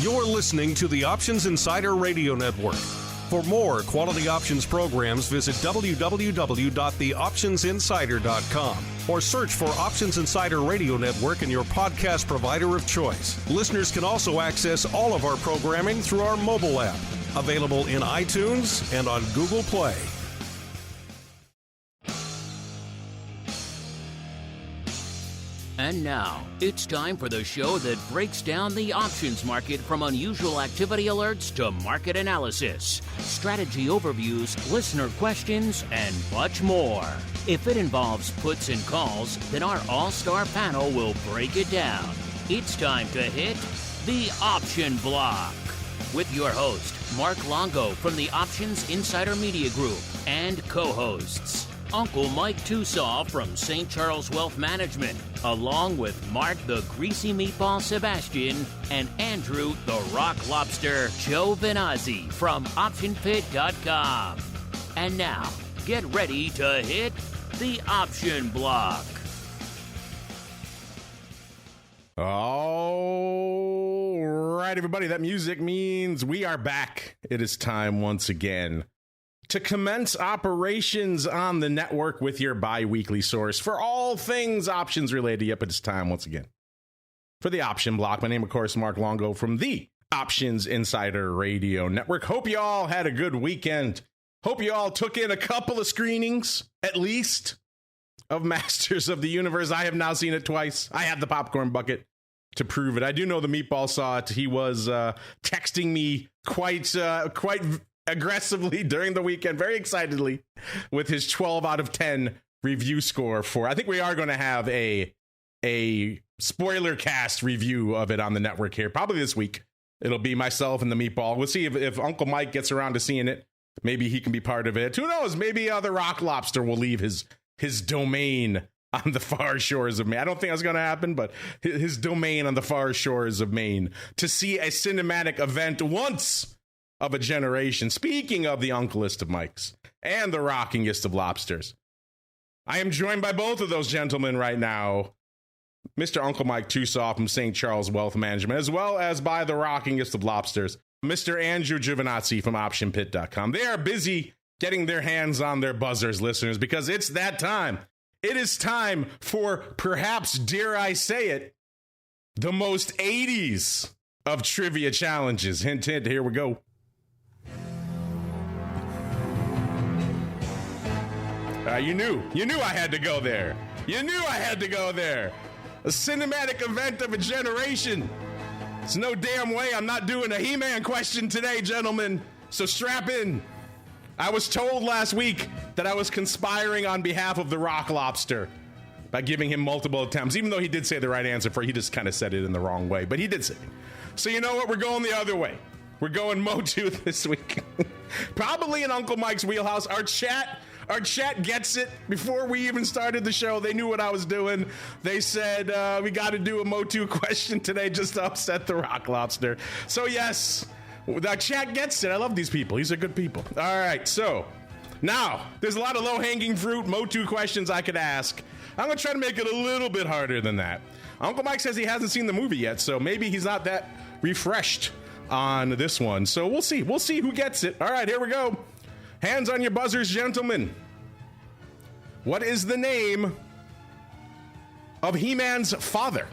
You're listening to the Options Insider Radio Network. For more quality options programs, visit www.theoptionsinsider.com or search for Options Insider Radio Network in your podcast provider of choice. Listeners can also access all of our programming through our mobile app, available in iTunes and on Google Play. And now, it's time for the show that breaks down the options market from unusual activity alerts to market analysis, strategy overviews, listener questions, and much more. If it involves puts and calls, then our all-star panel will break it down. It's time to hit the Option Block with your host, Mark Longo from the Options Insider Media Group, and co-hosts, Uncle Mike Tosaw from St. Charles Wealth Management, along with Mark the Greasy Meatball Sebastian and Andrew the Rock Lobster Giovinazzi from OptionPit.com. And now, get ready to hit the Option Block. All right, everybody, that music means we are back. It is time once again to commence operations on the network with your bi-weekly source for all things options related. Yep, it's time once again for the Option Block. My name, of course, Mark Longo from the Options Insider Radio Network. Hope you all had a good weekend. Hope you all took in a couple of screenings, at least, of Masters of the Universe. I have now seen it twice. I have the popcorn bucket to prove it. I do know the meatball saw it. He was texting me quite aggressively during the weekend, very excitedly, with his 12 out of 10 review score for. I think we are going to have a spoiler cast review of it on the network here, probably this week. It'll be myself and the meatball. We'll see if Uncle Mike gets around to seeing it. Maybe he can be part of it. Who knows? Maybe the Rock Lobster will leave his domain on the far shores of Maine. I don't think that's going to happen, but his domain on the far shores of Maine to see a cinematic event once of a generation. Speaking of the uncleest of Mikes and the rockingest of lobsters, I am joined by both of those gentlemen right now, Mr. Uncle Mike Tosaw from St. Charles Wealth Management, as well as by the rockingest of lobsters, Mr. Andrew Giovinazzi from OptionPit.com. They are busy getting their hands on their buzzers, listeners, because it's that time. It is time for, perhaps, dare I say it, the most 80s of trivia challenges. Hint, hint, here we go. You knew I had to go there. You knew I had to go there. A cinematic event of a generation. There's no damn way I'm not doing a He-Man question today, gentlemen. So strap in. I was told last week that I was conspiring on behalf of the Rock Lobster by giving him multiple attempts, even though he did say the right answer for it. He just kind of said it in the wrong way, but he did say it. So you know what? We're going the other way. We're going Motu this week. Probably in Uncle Mike's wheelhouse. Our chat gets it. Before we even started the show, they knew what I was doing. They said, we got to do a Motu question today just to upset the Rock Lobster. So yes, the chat gets it. I love these people. These are good people. All right, so now there's a lot of low-hanging fruit Motu questions I could ask. I'm going to try to make it a little bit harder than that. Uncle Mike says he hasn't seen the movie yet, so maybe he's not that refreshed on this one. So we'll see. We'll see who gets it. All right, here we go. Hands on your buzzers, gentlemen. What is the name of He-Man's father?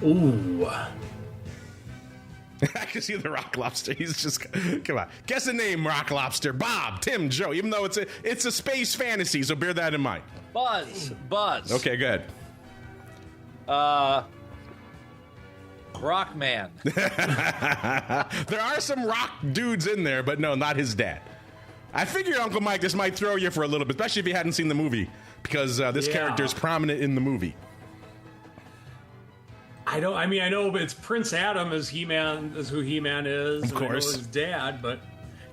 Ooh. I can see the Rock Lobster. He's just, come on. Guess a name, Rock Lobster. Bob, Tim, Joe. Even though it's a space fantasy, so bear that in mind. Buzz. Okay, good. Rockman. There are some rock dudes in there, but no, not his dad. I figured Uncle Mike, this might throw you for a little bit, especially if you hadn't seen the movie, because this character is prominent in the movie. I know it's Prince Adam is He-Man, is who He-Man is. Of course. I know his dad, but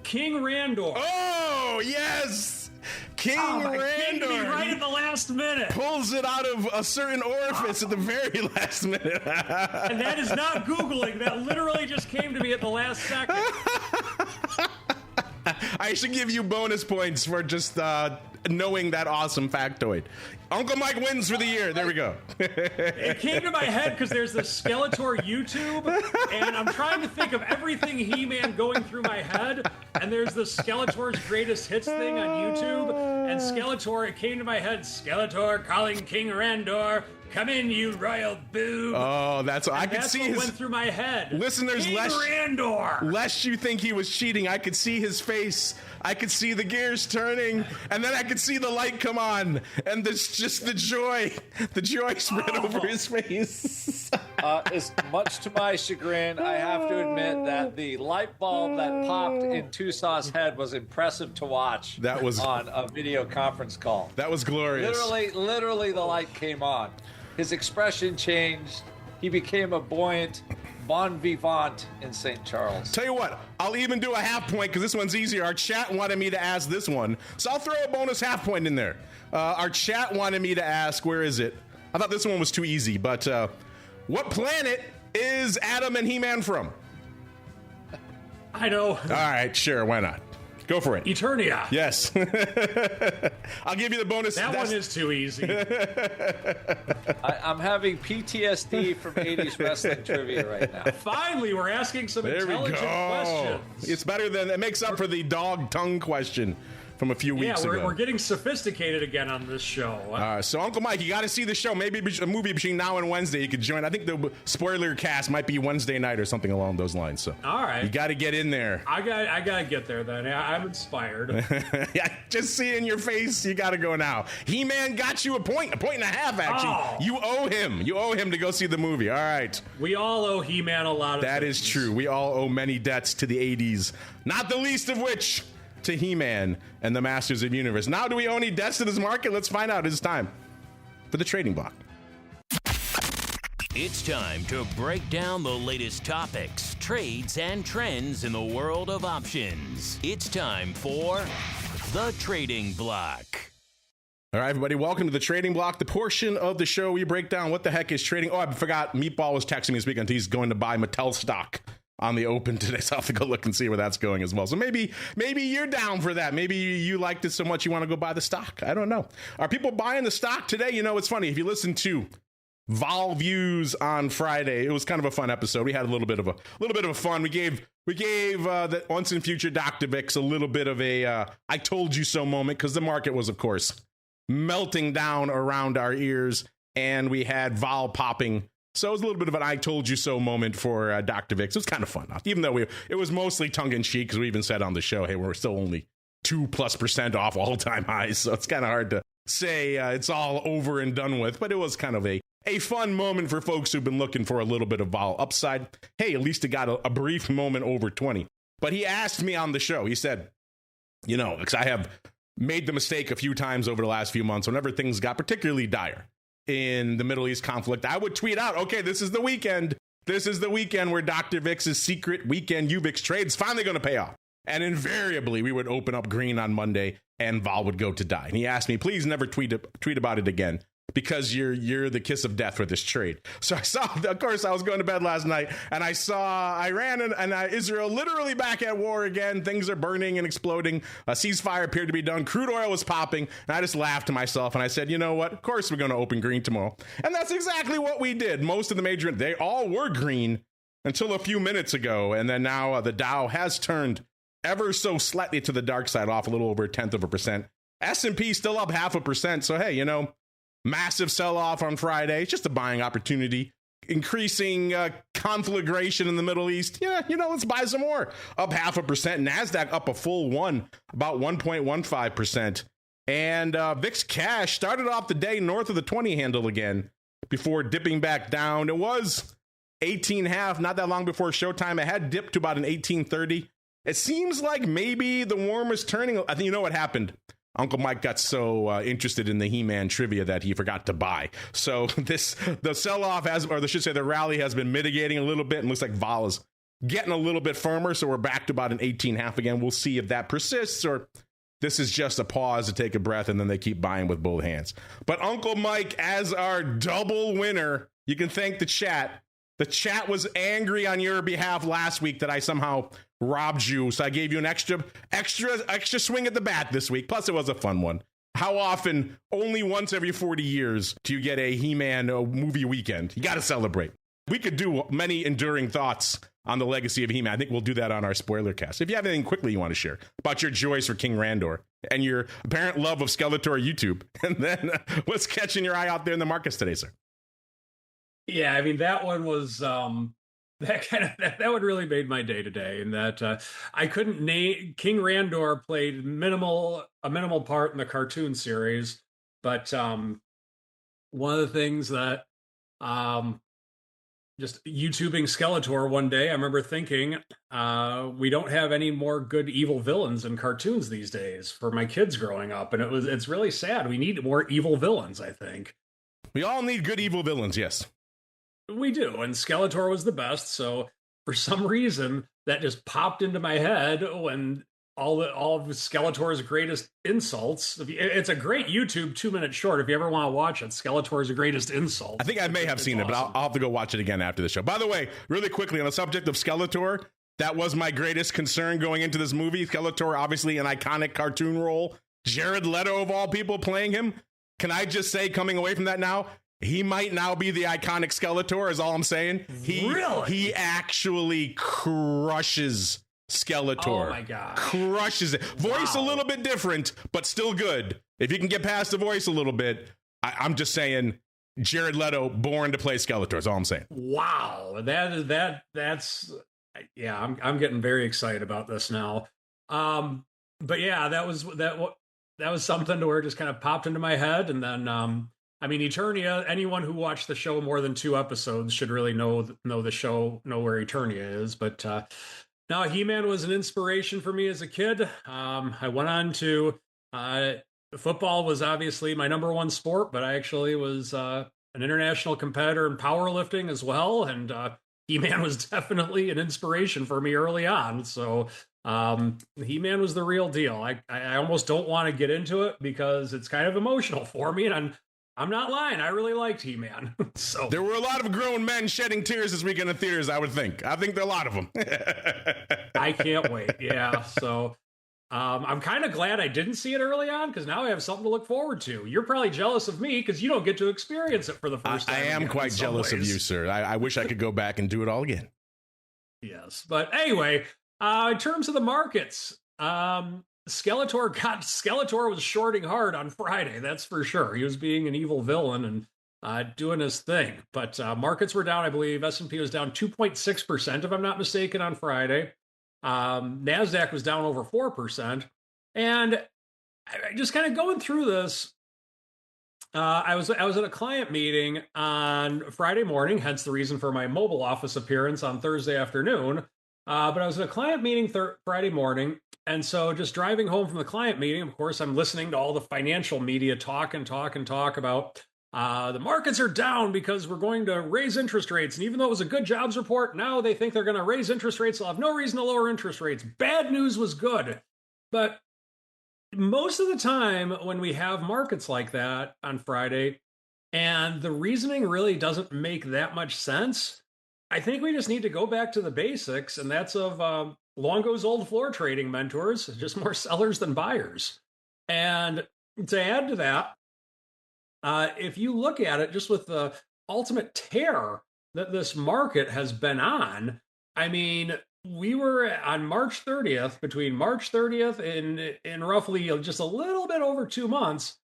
King Randor. Oh, yes! King Randor. Came to me right at the last minute. Pulls it out of a certain orifice at the very last minute. And that is not Googling. That literally just came to me at the last second. I should give you bonus points for just knowing that awesome factoid. Uncle Mike wins for the year. There we go. It came to my head because there's the Skeletor YouTube, and I'm trying to think of everything He-Man going through my head, and there's the Skeletor's Greatest Hits thing on YouTube, and Skeletor, it came to my head, Skeletor calling King Randor, come in, you royal boob. Oh, that's I could see his went through my head. Listeners, King Randor. lest you think he was cheating, I could see his face. I could see the gears turning, and then I could see the light come on, and there's just the joy spread over his face. As much to my chagrin, I have to admit that the light bulb that popped in Tosaw's head was impressive to watch. That was on a video conference call. That was glorious. Literally, the light came on. His expression changed. He became a buoyant bon vivant in St. Charles. Tell you what, I'll even do a half point because this one's easier. Our chat wanted me to ask this one, so I'll throw a bonus half point in there. Our chat wanted me to ask, where is it? I thought this one was too easy, but what planet is Adam and He-Man from? I know. All right, sure, why not? Go for it. Eternia. Yes. I'll give you the bonus. That one is too easy. I'm having PTSD from 80s wrestling trivia right now. Finally, we're asking some There we intelligent go. questions. It's better than, it makes up for the dog tongue question from a few weeks ago. We're getting sophisticated again on this show. So, Uncle Mike, you got to see the show. Maybe a movie between now and Wednesday you could join. I think the spoiler cast might be Wednesday night or something along those lines. So, all right, you got to get in there. I got to get there then. I'm inspired. Yeah, just seeing your face, you got to go now. He-Man got you a point and a half. Actually, You owe him. You owe him to go see the movie. All right. We all owe He-Man a lot of That things. is true. We all owe many debts to the 80s, not the least of which to He-Man and the Masters of the Universe. Now, do we owe any debts to this market? Let's find out. It's time for the trading block. It's time to break down the latest topics, trades, and trends in the world of options. It's time for the trading block. All right, everybody, welcome to the trading block, the portion of the show we break down what the heck is trading. Oh, I forgot. Meatball was texting me this weekend. He's going to buy Mattel stock on the open today, so I'll have to go look and see where that's going as well. So maybe you're down for that. Maybe you liked it so much you want to go buy the stock. I don't know. Are people buying the stock today? You know, it's funny. If you listen to Vol Views on Friday, it was kind of a fun episode. We had a little bit of fun. We gave the once and future Dr. Vix a little bit of a I told you so moment, because the market was, of course, melting down around our ears, and we had vol popping. So it was a little bit of an I told you so moment for Dr. Vix. It was kind of fun, even though it was mostly tongue-in-cheek, because we even said on the show, hey, we're still only 2+% off all-time highs, so it's kind of hard to say it's all over and done with, but it was kind of a fun moment for folks who've been looking for a little bit of vol upside. Hey, at least it got a brief moment over 20. But he asked me on the show, he said, you know, because I have made the mistake a few times over the last few months, whenever things got particularly dire in the Middle East conflict, I would tweet out, okay, this is the weekend. This is the weekend where Dr. Vix's secret weekend UVIX trade is finally going to pay off. And invariably, we would open up green on Monday and vol would go to die. And he asked me, please never tweet about it again, because you're the kiss of death for this trade. So I saw, of course, I was going to bed last night, and I saw Iran and Israel literally back at war again. Things are burning and exploding. A ceasefire appeared to be done. Crude oil was popping, and I just laughed to myself, and I said, you know what? Of course we're going to open green tomorrow. And that's exactly what we did. Most of the major, they all were green until a few minutes ago, and then now the Dow has turned ever so slightly to the dark side, off a little over 0.1%. S&P still up 0.5%. So, hey, you know, massive sell-off on Friday. It's just a buying opportunity. Increasing conflagration in the Middle East. Yeah, you know, let's buy some more. Up 0.5%. NASDAQ up a full one, about 1.15%. And VIX cash started off the day north of the 20 handle again before dipping back down. It was 18.5 not that long before showtime. It had dipped to about an 18.30. It seems like maybe the warm is turning. I think you know what happened. Uncle Mike got so interested in the He-Man trivia that he forgot to buy. So the sell-off the rally has been mitigating a little bit, and looks like vol is getting a little bit firmer. So we're back to about an 18.5 again. We'll see if that persists, or this is just a pause to take a breath, and then they keep buying with both hands. But Uncle Mike, as our double winner, you can thank the chat. The chat was angry on your behalf last week that I somehow robbed you. So I gave you an extra swing at the bat this week. Plus, it was a fun one. How often, only once every 40 years, do you get a He-Man movie weekend? You got to celebrate. We could do many enduring thoughts on the legacy of He-Man. I think we'll do that on our spoiler cast. If you have anything quickly you want to share about your joys for King Randor and your apparent love of Skeletor YouTube, and then what's catching your eye out there in the markets today, sir? Yeah, I mean, that one was that one really made my day today, in that I couldn't name. King Randor played a minimal part in the cartoon series, but one of the things that just YouTubing Skeletor one day, I remember thinking, we don't have any more good evil villains in cartoons these days for my kids growing up, and it's really sad. We need more evil villains, I think. We all need good evil villains, yes. We do, and Skeletor was the best, so for some reason that just popped into my head when all of Skeletor's greatest insults. It's a great YouTube 2-minute short if you ever want to watch it. Skeletor's greatest insults. I think I may have seen it, but I'll have to go watch it again after the show. By the way, really quickly on the subject of Skeletor, that was my greatest concern going into this movie. Skeletor, obviously an iconic cartoon role. Jared Leto, of all people, playing him. Can I just say, coming away from that now, he might now be the iconic Skeletor, is all I'm saying. He actually crushes Skeletor. Oh my god. Crushes it. Voice a little bit different, but still good. If you can get past the voice a little bit, I'm just saying Jared Leto born to play Skeletor is all I'm saying. Wow. That's yeah, I'm getting very excited about this now. But yeah, that was something to where it just kind of popped into my head, and then I mean, Eternia, anyone who watched the show more than 2 episodes should really know the show, know where Eternia is. But no, He-Man was an inspiration for me as a kid. I went on to football was obviously my number one sport, but I actually was an international competitor in powerlifting as well. And He-Man was definitely an inspiration for me early on. So He-Man was the real deal. I almost don't want to get into it because it's kind of emotional for me, and I'm not lying. I really liked He-Man. So there were a lot of grown men shedding tears this weekend in theaters, I would think. I think there are a lot of them. I can't wait. Yeah. So I'm kind of glad I didn't see it early on, because now I have something to look forward to. You're probably jealous of me because you don't get to experience it for the first time. I am quite jealous of you, sir. I wish I could go back and do it all again. Yes. But anyway, in terms of the markets, Skeletor was shorting hard on Friday, that's for sure. He was being an evil villain and doing his thing. But markets were down, I believe. S&P was down 2.6%, if I'm not mistaken, on Friday. NASDAQ was down over 4%. And I just kind of going through this, I was at a client meeting on Friday morning, hence the reason for my mobile office appearance on Thursday afternoon. But I was at a client meeting Friday morning, and so just driving home from the client meeting, of course, I'm listening to all the financial media talk about the markets are down because we're going to raise interest rates. And even though it was a good jobs report, now they think they're going to raise interest rates. They'll have no reason to lower interest rates. Bad news was good. But most of the time when we have markets like that on Friday, and the reasoning really doesn't make that much sense, I think we just need to go back to the basics, and that's of Longo's old floor trading mentors, just more sellers than buyers. And to add to that, if you look at it just with the ultimate tear that this market has been on, I mean, we were on March 30th, between March 30th and roughly just a little bit over 2 months,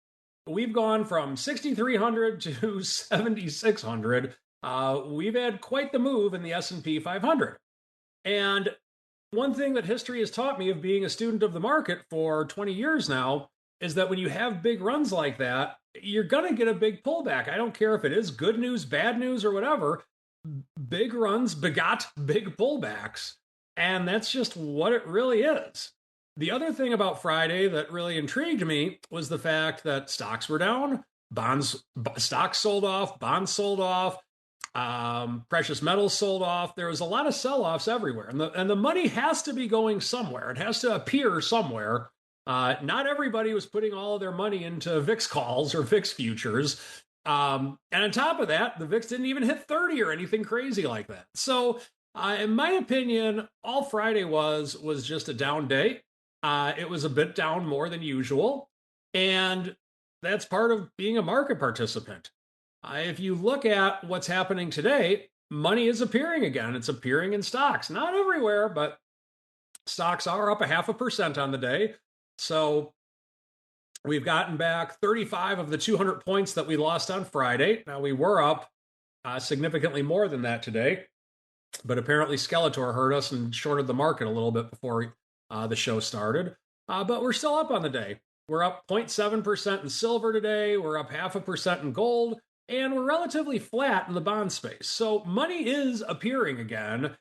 we've gone from 6,300 to 7,600. We've had quite the move in the S&P 500. And one thing that history has taught me of being a student of the market for 20 years now is that when you have big runs like that, you're going to get a big pullback. I don't care if it is good news, bad news, or whatever. Big runs begot big pullbacks. And that's just what it really is. The other thing about Friday that really intrigued me was the fact that stocks were down, stocks sold off, bonds sold off, precious metals sold off. There was a lot of sell-offs everywhere, and the money has to be going somewhere. It has to appear somewhere. Not everybody was putting all of their money into VIX calls or VIX futures. And on top of that, the VIX didn't even hit 30 or anything crazy like that. So, in my opinion, all Friday was just a down day. It was a bit down more than usual. And that's part of being a market participant. If you look at what's happening today, money is appearing again. It's appearing in stocks. Not everywhere, but stocks are up 0.5% on the day. So we've gotten back 35 of the 200 points that we lost on Friday. Now, we were up significantly more than that today, but apparently Skeletor hurt us and shorted the market a little bit before the show started. But we're still up on the day. We're up 0.7% in silver today. We're up 0.5% in gold. And we're relatively flat in the bond space. So money is appearing again.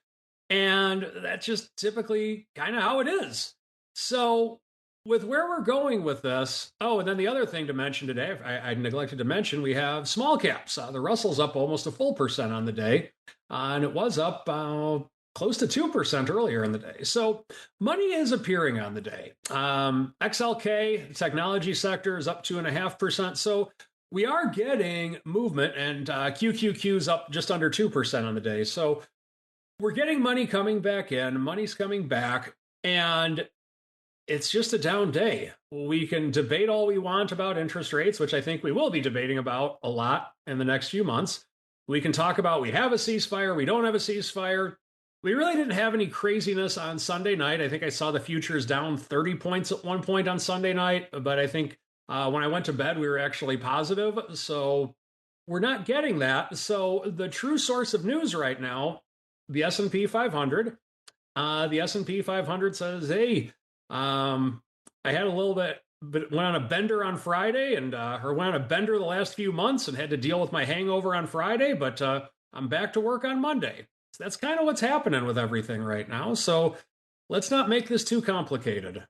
And that's just typically kind of how it is. So with where we're going with this, and then the other thing to mention today, I neglected to mention, we have small caps. The Russell's up almost a full percent on the day. And it was up close to 2% earlier in the day. So money is appearing on the day. XLK, the technology sector, is up 2.5%. So we are getting movement, and QQQ's up just under 2% on the day. So we're getting money coming back in, money's coming back, and it's just a down day. We can debate all we want about interest rates, which I think we will be debating about a lot in the next few months. We can talk about we have a ceasefire, we don't have a ceasefire. We really didn't have any craziness on Sunday night. I think I saw the futures down 30 points at one point on Sunday night, but I think when I went to bed, we were actually positive. So we're not getting that. So the true source of news right now, the S&P 500, the S&P 500 says, hey, I had a little bit, but went on a bender on Friday or went on a bender the last few months and had to deal with my hangover on Friday, but I'm back to work on Monday. So that's kind of what's happening with everything right now. So let's not make this too complicated.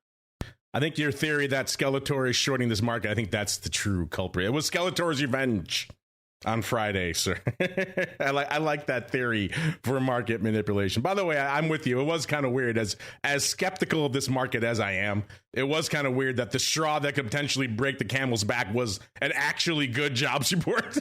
I think your theory that Skeletor is shorting this market, I think that's the true culprit. It was Skeletor's revenge on Friday, sir. I like that theory for market manipulation. By the way, I'm with you. It was kind of weird. As skeptical of this market as I am, it was kind of weird that the straw that could potentially break the camel's back was an actually good jobs report.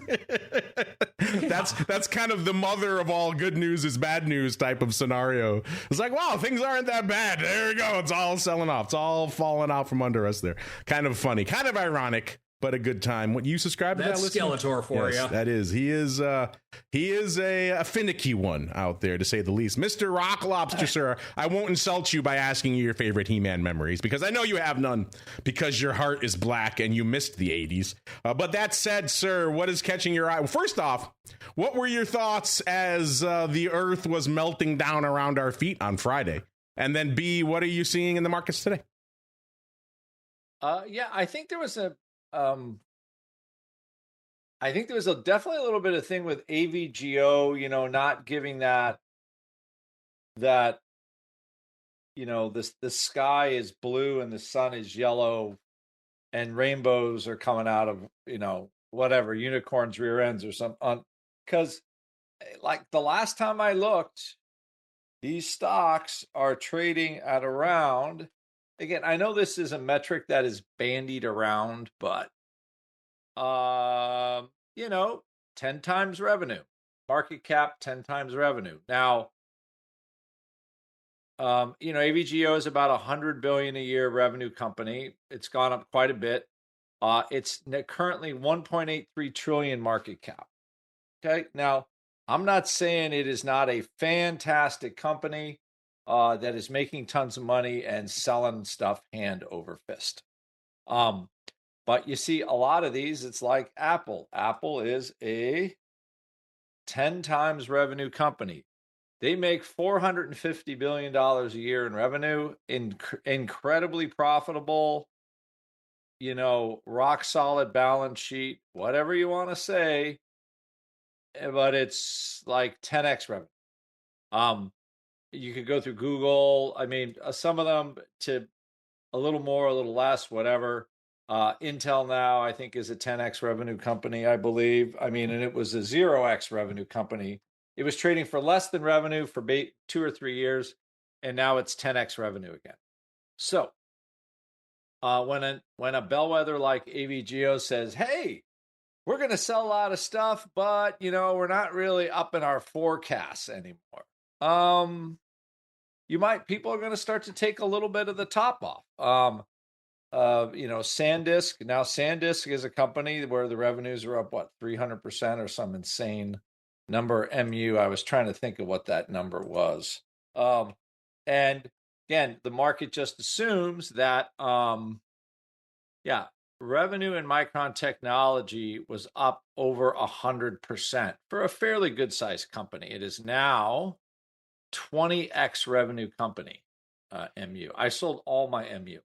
That's kind of the mother of all good news is bad news type of scenario. It's like, wow, things aren't that bad. There we go. It's all selling off. It's all falling out from under us there. Kind of funny, kind of ironic, but a good time. What, you subscribe to that? That's Skeletor for you. That is. He is a finicky one out there, to say the least. Mr. Rock Lobster, sir, I won't insult you by asking you your favorite He-Man memories, because I know you have none, because your heart is black and you missed the 80s. But that said, sir, what is catching your eye? Well, first off, what were your thoughts as the earth was melting down around our feet on Friday? And then B, what are you seeing in the markets today? Yeah, I think there was definitely a little bit of thing with AVGO, not giving that, the sky is blue and the sun is yellow and rainbows are coming out of, whatever, unicorns' rear ends or something. Because like the last time I looked, these stocks are trading at around, again, I know this is a metric that is bandied around, but 10 times revenue, market cap, 10 times revenue. Now, AVGO is about $100 billion a year revenue company. It's gone up quite a bit. It's currently 1.83 trillion market cap. Okay. Now, I'm not saying it is not a fantastic company that is making tons of money and selling stuff hand over fist. But you see a lot of these, it's like Apple. Apple is a 10 times revenue company. They make $450 billion a year in revenue, incredibly profitable, rock solid balance sheet, whatever you want to say, but it's like 10x revenue. You could go through Google. I mean, some of them to a little more, a little less, whatever. Intel now, I think, is a 10x revenue company, I believe. I mean, and it was a 0x revenue company. It was trading for less than revenue for 2 or 3 years, and now it's 10x revenue again. So when a bellwether like AVGO says, hey, we're going to sell a lot of stuff, but, we're not really up in our forecasts anymore. People are going to start to take a little bit of the top off. SanDisk. Now, SanDisk is a company where the revenues are up, 300% or some insane number. MU. I was trying to think of what that number was. And again, the market just assumes that, revenue in Micron Technology was up over 100% for a fairly good sized company. It is now 20x revenue company, MU. I sold all my MU.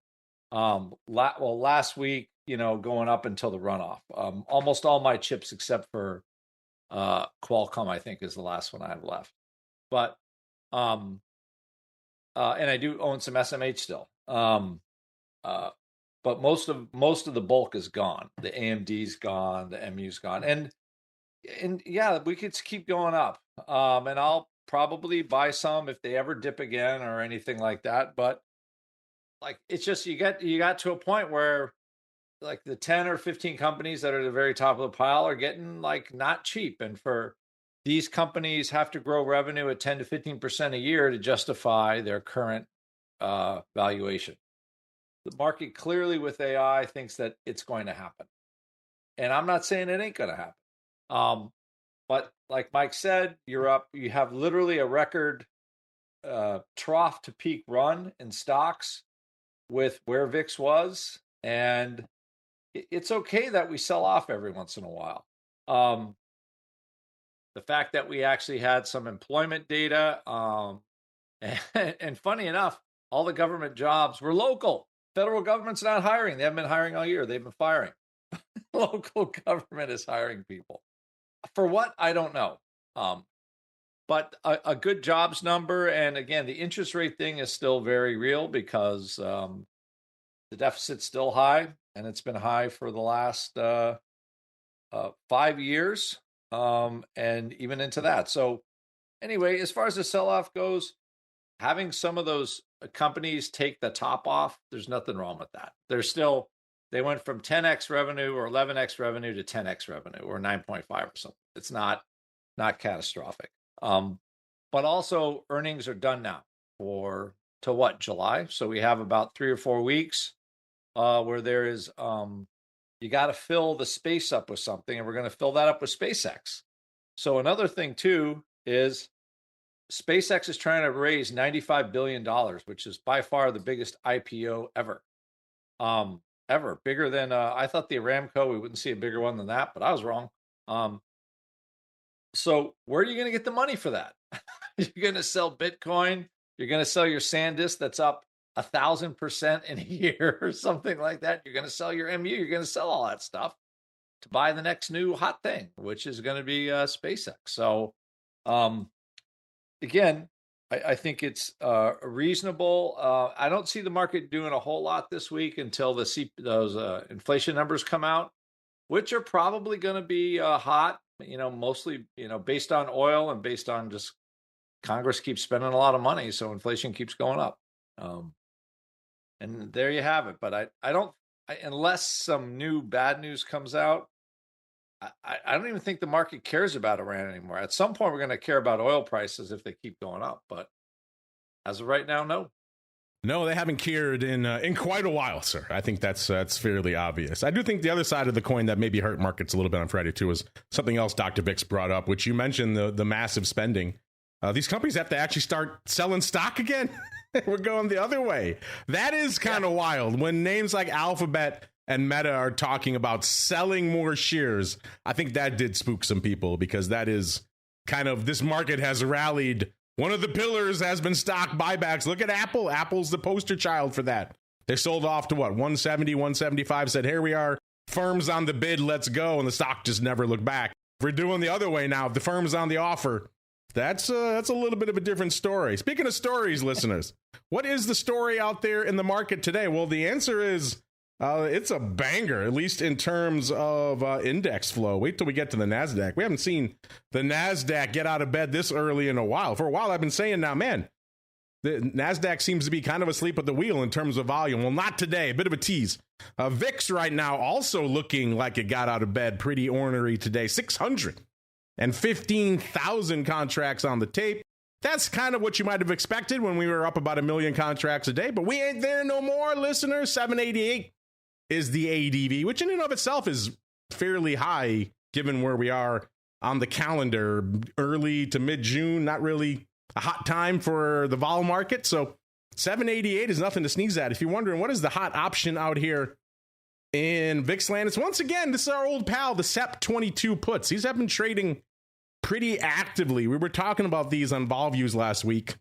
Last week, going up until the runoff, almost all my chips except for Qualcomm, I think, is the last one I have left. But and I do own some SMH still. But most of the bulk is gone. The AMD's gone, the MU's gone, and yeah, we could keep going up. And I'll probably buy some if they ever dip again or anything like that. But it's just you got to a point where the 10 or 15 companies that are at the very top of the pile are getting not cheap, and for these companies have to grow revenue at 10 to 15% a year to justify their current valuation. The market clearly with AI thinks that it's going to happen. And I'm not saying it ain't going to happen. But like Mike said, you're up. You have literally a record trough to peak run in stocks with where VIX was. And it's okay that we sell off every once in a while. The fact that we actually had some employment data, and funny enough, all the government jobs were local. Federal government's not hiring. They haven't been hiring all year. They've been firing. Local government is hiring people. For what? I don't know. But a good jobs number. And again, the interest rate thing is still very real because the deficit's still high. And it's been high for the last 5 years. And even into that. So anyway, as far as the sell-off goes, having some of those companies take the top off, there's nothing wrong with that. They went from 10x revenue or 11x revenue to 10x revenue or 9.5 or something. It's not catastrophic. But also earnings are done now to July. So we have about 3 or 4 weeks where there is, you got to fill the space up with something, and we're going to fill that up with SpaceX. So another thing too is SpaceX is trying to raise $95 billion, which is by far the biggest IPO ever. Bigger than, I thought the Aramco, we wouldn't see a bigger one than that, but I was wrong. So where are you going to get the money for that? You're going to sell Bitcoin. You're going to sell your SanDisk that's up 1,000% in a year or something like that. You're going to sell your MU. You're going to sell all that stuff to buy the next new hot thing, which is going to be SpaceX. So, again, I think it's reasonable. I don't see the market doing a whole lot this week until those inflation numbers come out, which are probably going to be hot, mostly, based on oil and based on just Congress keeps spending a lot of money. So inflation keeps going up. And there you have it. But I don't, unless some new bad news comes out, I don't even think the market cares about Iran anymore. At some point, we're going to care about oil prices if they keep going up. But as of right now, no. No, they haven't cared in quite a while, sir. I think that's fairly obvious. I do think the other side of the coin that maybe hurt markets a little bit on Friday, too, is something else Dr. Vix brought up, which you mentioned, the massive spending. These companies have to actually start selling stock again. We're going the other way. That is kind of wild. When names like Alphabet and Meta are talking about selling more shares, I think that did spook some people, because that is kind of, this market has rallied. One of the pillars has been stock buybacks. Look at Apple. Apple's the poster child for that. They sold off to 170, 175, said, here we are, firm's on the bid, let's go. And the stock just never looked back. If we're doing the other way now, if the firm's on the offer, that's a little bit of a different story. Speaking of stories, listeners, what is the story out there in the market today? Well, the answer is it's a banger, at least in terms of index flow. Wait till we get to the NASDAQ. We haven't seen the NASDAQ get out of bed this early in a while. For a while, I've been saying now, man, The NASDAQ seems to be kind of asleep at the wheel in terms of volume. Well, not today. A bit of a tease. VIX right now also looking like it got out of bed pretty ornery today. 615,000 contracts on the tape. That's kind of what you might have expected when we were up about 1 million contracts a day, but we ain't there no more, listeners. 788 is the ADV, which in and of itself is fairly high given where we are on the calendar. Early to mid-June, not really a hot time for the vol market. So 788 is nothing to sneeze at. If you're wondering what is the hot option out here in VIX land, it's once again, this is our old pal, the SEP22 puts. These have been trading pretty actively. We were talking about these on Vol Views last week.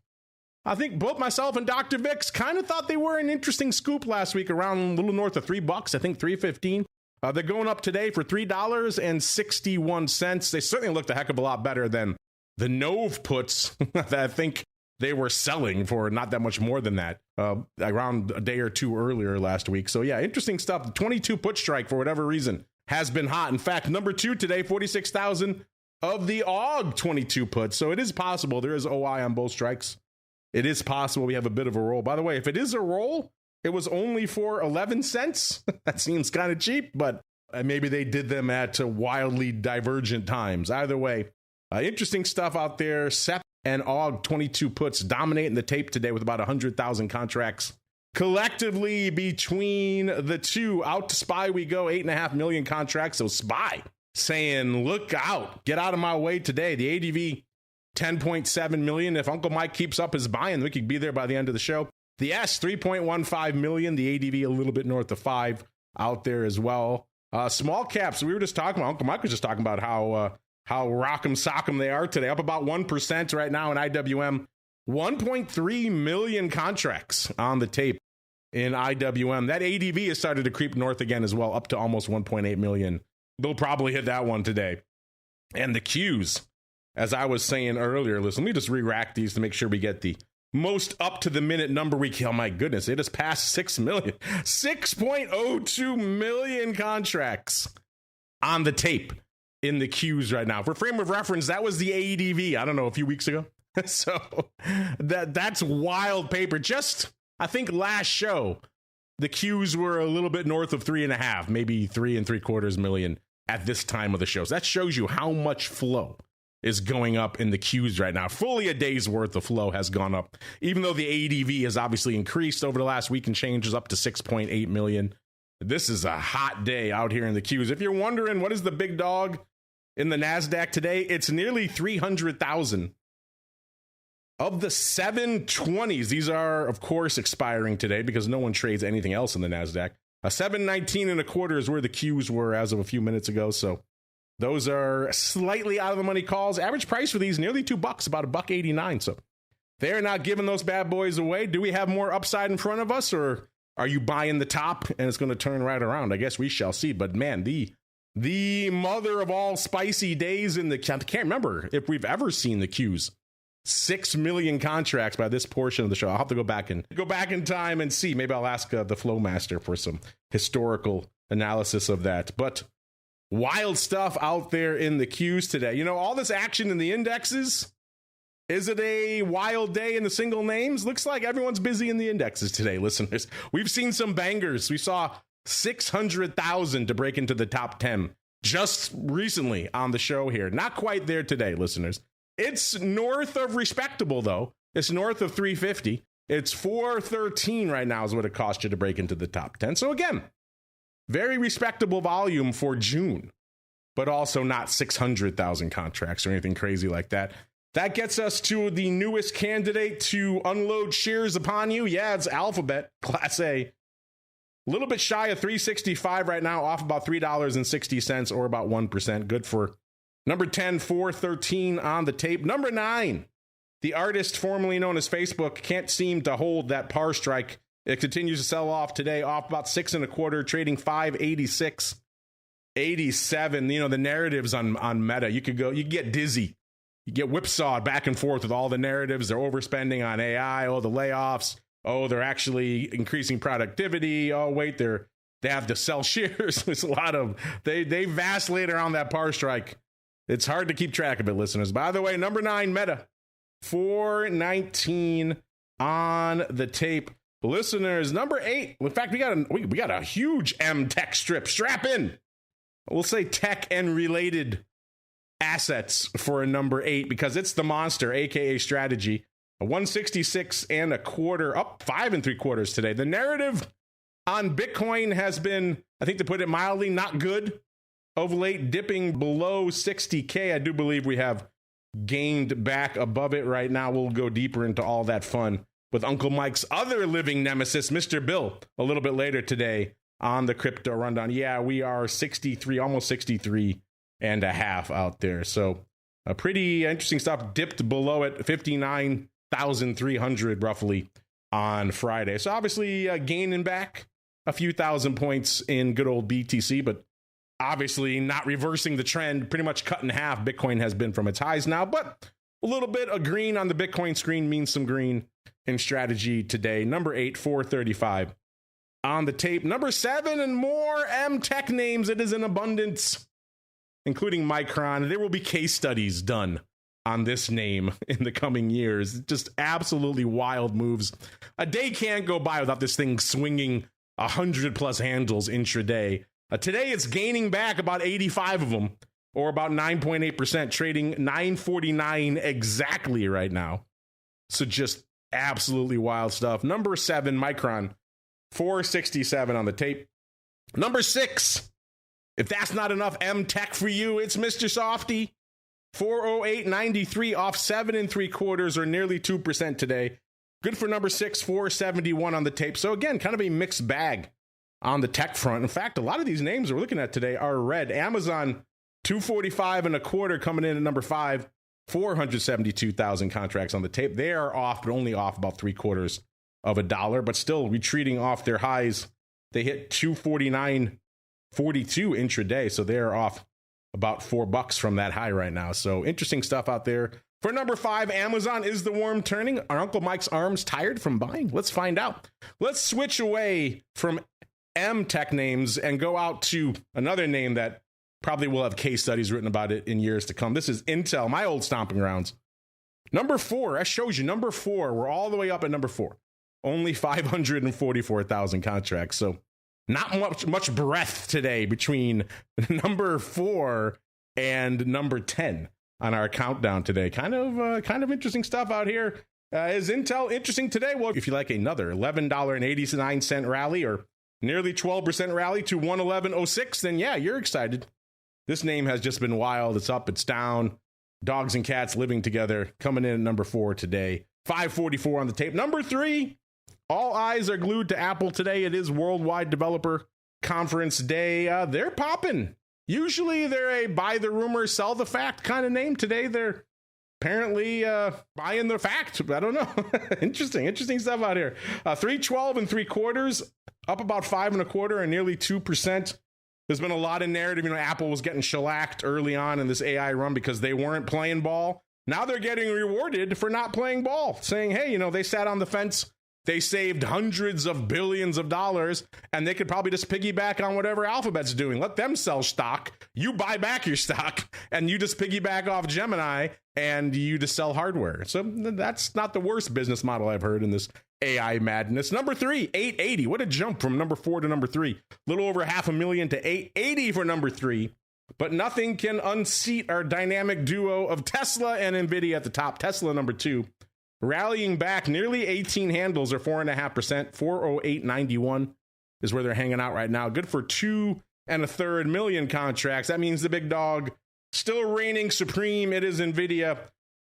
I think both myself and Dr. Vix kind of thought they were an interesting scoop last week, around a little north of $3, I think $3.15. They're going up today for $3.61. They certainly looked a heck of a lot better than the Nove puts that I think they were selling for not that much more than that around a day or two earlier last week. So yeah, interesting stuff. The 22 put strike, for whatever reason, has been hot. In fact, number 2 today, 46,000 of the AUG 22 puts. So it is possible there is OI on both strikes. It is possible we have a bit of a roll. By the way, if it is a roll, it was only for 11 cents. That seems kind of cheap, but maybe they did them at wildly divergent times. Either way, interesting stuff out there. SEP and AUG 22 puts dominating the tape today with about 100,000 contracts. Collectively, between the two, out to SPY we go, 8.5 million contracts. So SPY saying, look out, get out of my way today. The ADV, 10.7 million. If Uncle Mike keeps up his buying, we could be there by the end of the show. The S, 3.15 million. The ADV, a little bit north of 5 out there as well. Small caps, we were just talking about, Uncle Mike was just talking about how rock'em sock'em they are today, up about 1% right now in IWM. 1.3 million contracts on the tape in IWM. That ADV has started to creep north again as well, up to almost 1.8 million. They'll probably hit that one today. And the Qs, as I was saying earlier, listen, let me just re-rack these to make sure we get the most up-to-the-minute number we can. Oh, my goodness, it has passed 6 million. 6.02 million contracts on the tape in the Qs right now. For frame of reference, that was the ADV, I don't know, a few weeks ago. So that's wild paper. Just, I think last show, the Qs were a little bit north of 3.5, maybe 3.75 million at this time of the show. So that shows you how much flow is going up in the Qs right now. Fully a day's worth of flow has gone up, even though the ADV has obviously increased over the last week and changes up to 6.8 million. This is a hot day out here in the Qs. If you're wondering what is the big dog in the NASDAQ today, it's nearly 300,000. Of the 720s, these are, of course, expiring today because no one trades anything else in the NASDAQ. A 719.25 is where the Qs were as of a few minutes ago. So those are slightly out of the money calls. Average price for these, nearly $2, about $1.89. So they're not giving those bad boys away. Do we have more upside in front of us, or are you buying the top and it's going to turn right around? I guess we shall see. But man, the mother of all spicy days in the, I can't remember if we've ever seen the Qs. 6 million contracts by this portion of the show. I'll have to go back in time and see. Maybe I'll ask the Flow Master for some historical analysis of that. But wild stuff out there in the Qs today. You know, all this action in the indexes. Is it a wild day in the single names? Looks like everyone's busy in the indexes today, listeners. We've seen some bangers. We saw 600,000 to break into the top 10 just recently on the show here. Not quite there today, listeners. It's north of respectable, though. It's north of 350. It's 413 right now is what it cost you to break into the top 10. So again, very respectable volume for June, but also not 600,000 contracts or anything crazy like that. That gets us to the newest candidate to unload shares upon you. Yeah, it's Alphabet, Class A. A little bit shy of 365 right now, off about $3.60 or about 1%. Good for number 10, 413 on the tape. Number 9, the artist formerly known as Facebook can't seem to hold that par strike. It continues to sell off today, off about 6.25, trading 586, 87. You know, the narratives on Meta, you could get dizzy. You get whipsawed back and forth with all the narratives. They're overspending on AI. Oh, the layoffs. Oh, they're actually increasing productivity. Oh, wait, they have to sell shares. There's a lot of, they vacillate around that par strike. It's hard to keep track of it, listeners. By the way, number 9, Meta, 419 on the tape. Listeners, number 8. In fact, we got a huge M tech strip. Strap in. We'll say tech and related assets for a number 8 because it's the monster, aka strategy. A 166 and a quarter, up 5 3/4 today. The narrative on Bitcoin has been, I think to put it mildly, not good of late, dipping below 60K. I do believe we have gained back above it right now. We'll go deeper into all that fun with Uncle Mike's other living nemesis, Mr. Bill, a little bit later today on the Crypto Rundown. Yeah, we are 63, almost 63 and a half out there. So a pretty interesting stuff. Dipped below it, 59,300 roughly on Friday. So obviously gaining back a few thousand points in good old BTC, but obviously not reversing the trend. Pretty much cut in half Bitcoin has been from its highs now, but a little bit of green on the Bitcoin screen means some green in strategy today. Number 8, 435 on the tape. Number 7 and more M tech names. It is in abundance, including Micron. There will be case studies done on this name in the coming years. Just absolutely wild moves. A day can't go by without this thing swinging 100 plus handles intraday. Today it's gaining back about 85 of them, or about 9.8%, trading 949 exactly right now. So just absolutely wild stuff. Number 7, Micron, 467 on the tape. Number 6, if that's not enough M tech for you, it's Mr. Softy, 408.93, off 7 3/4 or nearly 2% today. Good for number 6, 471 on the tape. So again, kind of a mixed bag on the tech front. In fact, a lot of these names we're looking at today are red. Amazon, 245 and a quarter coming in at number 5, 472,000 contracts on the tape. They are off, but only off about 3/4 of a dollar, but still retreating off their highs. They hit 249.42 intraday, so they are off about $4 from that high right now. So interesting stuff out there. For number 5, Amazon, is the worm turning? Are Uncle Mike's arms tired from buying? Let's find out. Let's switch away from M tech names and go out to another name that probably will have case studies written about it in years to come. This is Intel, my old stomping grounds. Number 4, that shows you number 4. We're all the way up at number 4. Only 544,000 contracts. So not much breadth today between number 4 and number 10 on our countdown today. Kind of interesting stuff out here. Is Intel interesting today? Well, if you like another $11.89 rally or nearly 12% rally to 111.06, then yeah, you're excited. This name has just been wild. It's up, it's down. Dogs and cats living together. Coming in at number 4 today. 544 on the tape. Number 3, all eyes are glued to Apple today. It is Worldwide Developer Conference Day. They're popping. Usually they're a buy the rumor, sell the fact kind of name. Today they're apparently buying the fact. I don't know. Interesting stuff out here. 312 and 3/4, up about 5 1/4 and nearly 2%. There's been a lot of narrative. Apple was getting shellacked early on in this AI run because they weren't playing ball. Now they're getting rewarded for not playing ball, saying, hey, they sat on the fence. They saved hundreds of billions of dollars, and they could probably just piggyback on whatever Alphabet's doing. Let them sell stock. You buy back your stock, and you just piggyback off Gemini, and you just sell hardware. So that's not the worst business model I've heard in this AI madness. Number 3, 880. What a jump from number 4 to number 3. Little over 500,000 to 880 for number 3. But nothing can unseat our dynamic duo of Tesla and Nvidia at the top. Tesla number 2. Rallying back nearly 18 handles or 4.5%. 408.91 is where they're hanging out right now. Good for 2.33 million contracts. That means the big dog still reigning supreme. It is Nvidia.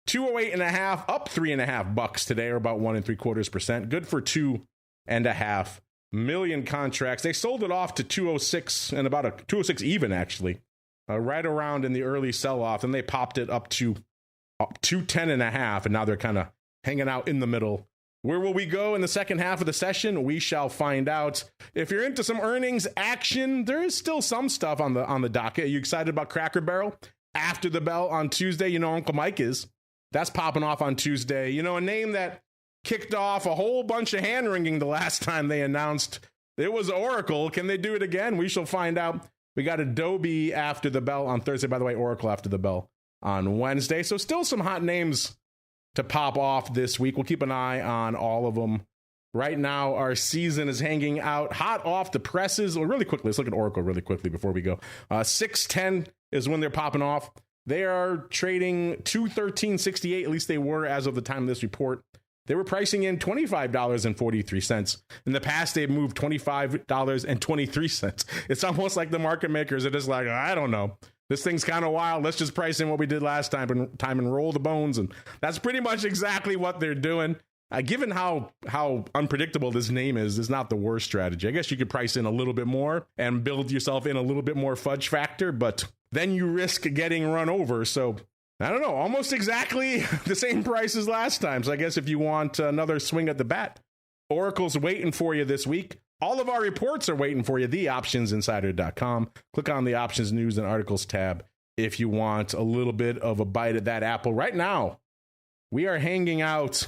208.5, up $3.5 today, or about 1 3/4%. Good for 2.5 million contracts. They sold it off to 206 and about a 206 even actually, right around in the early sell-off, and they popped it up to 210.5, and now they're kind of hanging out in the middle. Where will we go in the second half of the session? We shall find out. If you're into some earnings action, there is still some stuff on the docket. Are you excited about Cracker Barrel? After the bell on Tuesday, Uncle Mike is. That's popping off on Tuesday. A name that kicked off a whole bunch of hand-wringing the last time they announced it was Oracle. Can they do it again? We shall find out. We got Adobe after the bell on Thursday. By the way, Oracle after the bell on Wednesday. So still some hot names to pop off this week. We'll keep an eye on all of them. Right now, our season is hanging out hot off the presses. Well, really quickly, let's look at Oracle really quickly before we go. 610 is when they're popping off. They are trading $213.68. At least they were as of the time of this report. They were pricing in $25.43. In the past, they've moved $25.23. It's almost like the market makers are just like, I don't know. This thing's kind of wild. Let's just price in what we did last time and roll the bones. And that's pretty much exactly what they're doing. Given how unpredictable this name is not the worst strategy. I guess you could price in a little bit more and build yourself in a little bit more fudge factor, but then you risk getting run over. So I don't know, almost exactly the same price as last time. So I guess if you want another swing at the bat, Oracle's waiting for you this week. All of our reports are waiting for you, theoptionsinsider.com. Click on the options news and articles tab if you want a little bit of a bite at that apple. Right now, we are hanging out